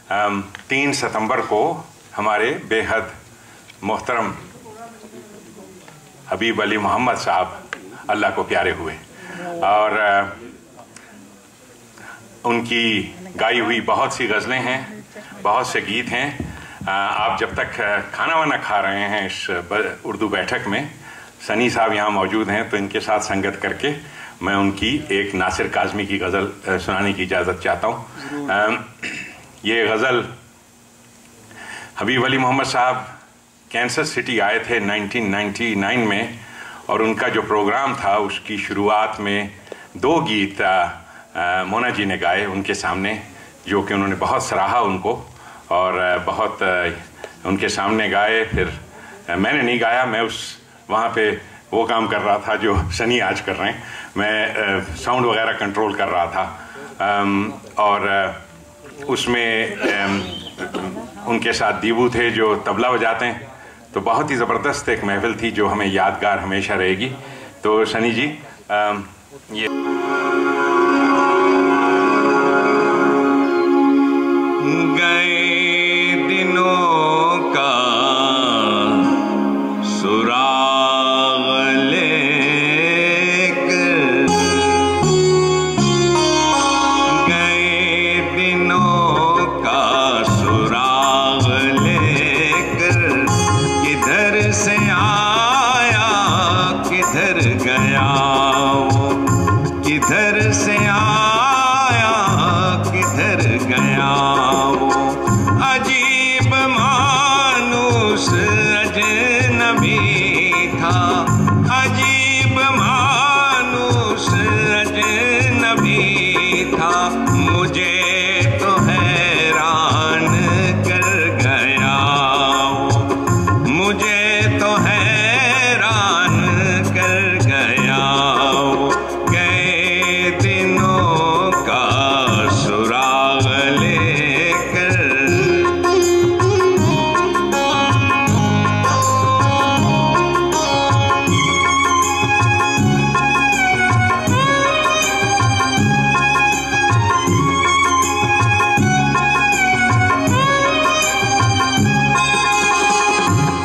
3 सितंबर को हमारे बेहद मोहतरम हबीब अली मोहम्मद साहब अल्लाह को प्यारे हुए और उनकी गाई हुई बहुत सी गज़लें हैं, बहुत से गीत हैं। आप जब तक खाना वाना खा रहे हैं इस उर्दू बैठक में, सनी साहब यहाँ मौजूद हैं, तो इनके साथ संगत करके मैं उनकी एक नासिर काज़मी की गज़ल सुनाने की इजाज़त चाहता हूँ। ये गज़ल हबीब अली मोहम्मद साहब कैंसस सिटी आए थे 1999 में, और उनका जो प्रोग्राम था उसकी शुरुआत में 2 गीत मोना जी ने गाए उनके सामने, जो कि उन्होंने बहुत सराहा उनको और बहुत उनके सामने गाए। फिर मैंने नहीं गाया, मैं वहाँ पे वो काम कर रहा था जो सनी आज कर रहे हैं, मैं साउंड वगैरह कंट्रोल कर रहा था और उसमें उनके साथ दीबू थे जो तबला बजाते हैं। तो बहुत ही ज़बरदस्त एक महफिल थी जो हमें यादगार हमेशा रहेगी। तो सनी जी ये गए दिनों का सुराग लेकर, गए दिनों का सुराग लेकर, किधर से आया किधर गया वो, किधर से आया किधर गया वो, अजीब मानुस अजनबी था, अजीब मानुस अजनबी था, मुझे तो हैरान कर गया वो, मुझे तो हैरान कर गया वो, गए दिनों का सुराग लेकर।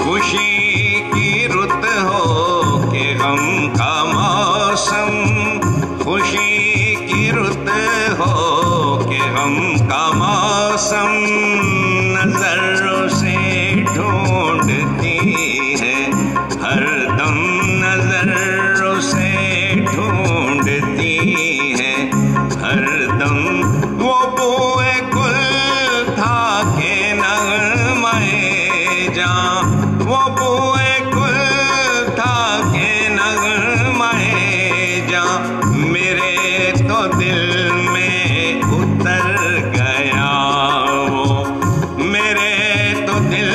खुशी की रुत हो के गम का मौसम, खुशी की रुत हो के गम का मौसम, नजरों से ढूंढती है हर दम, नजरों से ढूंढती है हर दम, वो बोए गुल था के नगमाए जां, वो बोए गुल था के नगमाए जां, मेरे तो दिल में उतर गया वो, मेरे तो दिल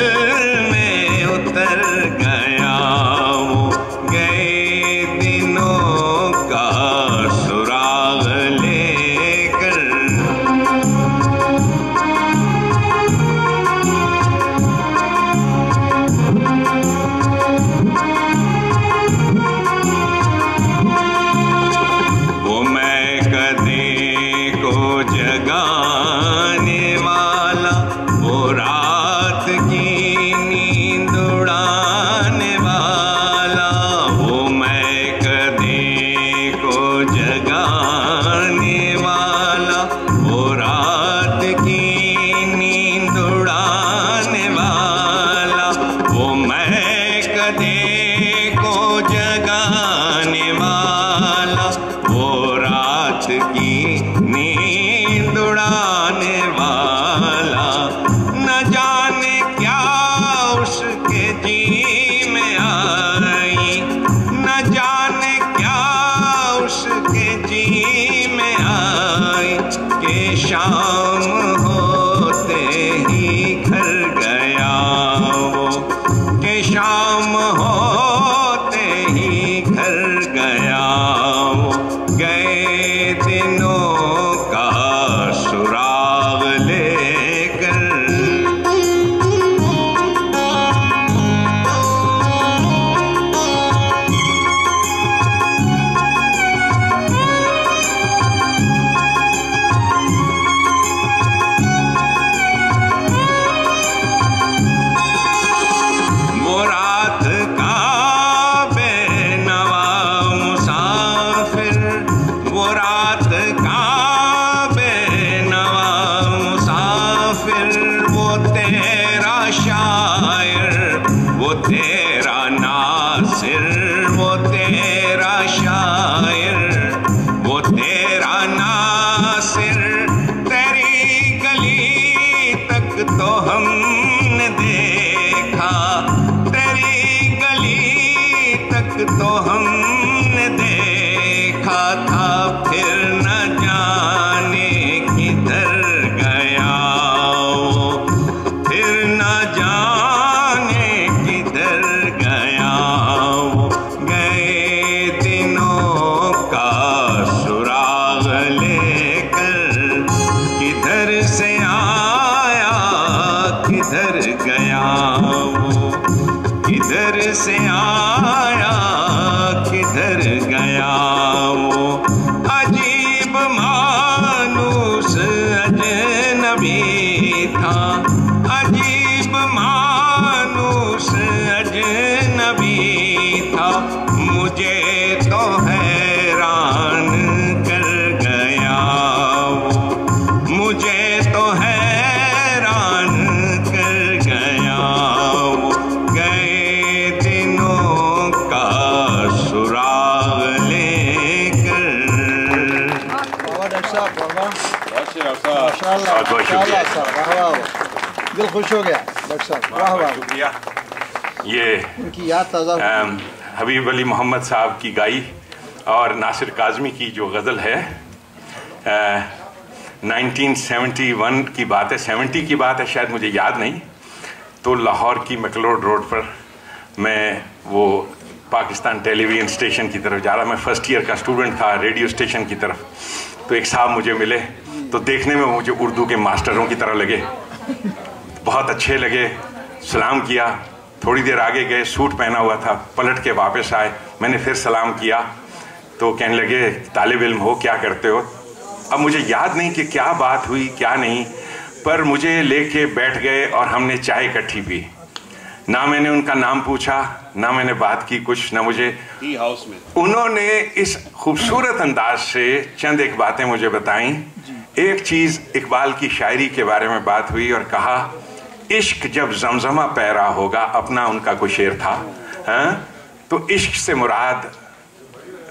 में उतर गया वो, गए दिनों का सुराग लेकर। वो मैं कदे को जगाने वाला, वो रात की नींद उड़ाने वाला, वो मैं कदे को जगाने वाला, वो रात की नींद उड़ाने वाला, वो मैं कदे को जगाने वाला, वो रात की नींद उड़ाने वाला, न जाने क्या उसके जी में आई, न जाने क्या उसके जी में आई, कि शाम होते ही घर गया वो, कि शाम होते ही घर गया वो, गए दिनों का सुराग लेकर। से आया किधर गया वो अजीब मानूस अजनबी था, अजीब मानूस अजनबी था, मुझे तो हैरान कर गया वो, मुझे तो हैरान कर गया वो, गए दिनों का सुराग लेकर। बहुत शुक्रिया, दिल खुश हो गया डॉक्टर साहब, वाह वाह, शुक्रिया। ये उनकी याद ताज़ा हबीब अली मोहम्मद साहब की गाई और नासिर काज़मी की जो गज़ल है 1971 की बात है, 70 की बात है शायद, मुझे याद नहीं। तो लाहौर की मैकलोड रोड पर मैं वो पाकिस्तान टेलीविज़न स्टेशन की तरफ जा रहा, मैं फर्स्ट ईयर का स्टूडेंट था रेडियो स्टेशन की तरफ। तो एक साहब मुझे मिले, तो देखने में मुझे उर्दू के मास्टरों की तरह लगे, बहुत अच्छे लगे। सलाम किया, थोड़ी देर आगे गए, सूट पहना हुआ था, पलट के वापस आए, मैंने फिर सलाम किया। तो कहने लगे तालिब इल्म हो, क्या करते हो? अब मुझे याद नहीं कि क्या बात हुई क्या नहीं, पर मुझे लेके बैठ गए और हमने चाय इकट्ठी पी। ना मैंने उनका नाम पूछा, ना मैंने बात की कुछ, ना मुझे टी हाउस में उन्होंने इस खूबसूरत अंदाज से चंद एक बातें मुझे बताई। एक चीज़ इकबाल की शायरी के बारे में बात हुई और कहा इश्क जब जमजमा पैरा होगा, अपना उनका कोई शेर था। तो इश्क से मुराद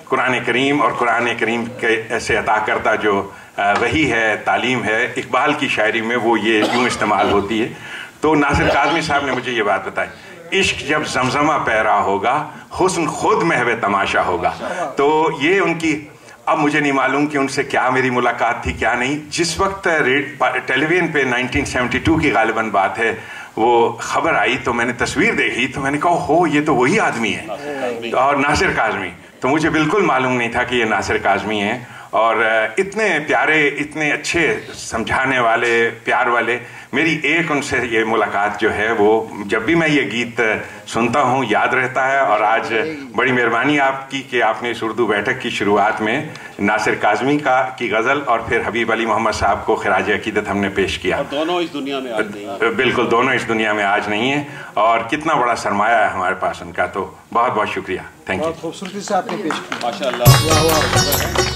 कुरान करीम और कुरान करीम के ऐसे अता करता जो वही है, तालीम है, इकबाल की शायरी में वो ये यूँ इस्तेमाल होती है। तो नासिर काज़मी साहब ने मुझे ये बात बताई, इश्क जब जमजमा पैरा होगा, हुस्न खुद महवे तमाशा होगा। तो ये उनकी, अब मुझे नहीं मालूम कि उनसे क्या मेरी मुलाकात थी क्या नहीं। जिस वक्त टेलीविज़न पे 1972 की गालिबन बात है, वो खबर आई तो मैंने तस्वीर देखी, तो मैंने कहा हो ये तो वही आदमी है, और नासिर काज़मी। तो मुझे बिल्कुल मालूम नहीं था कि ये नासिर काज़मी हैं, और इतने प्यारे, इतने अच्छे, समझाने वाले, प्यार वाले। मेरी एक उनसे ये मुलाकात जो है वो जब भी मैं ये गीत सुनता हूँ याद रहता है। और आज बड़ी मेहरबानी आपकी कि आपने इस उर्दू बैठक की शुरुआत में नासिर काज़मी की गज़ल और फिर हबीब अली मोहम्मद साहब को खिराज अकीदत हमने पेश किया। और दोनों इस दुनिया में आज नहीं है। बिल्कुल, दोनों इस दुनिया में आज नहीं है, और कितना बड़ा सरमाया है हमारे पास उनका। तो बहुत बहुत शुक्रिया, थैंक यू। बहुत खूबसूरती से आपने पेश किया, माशाअल्लाह। वाह वाह।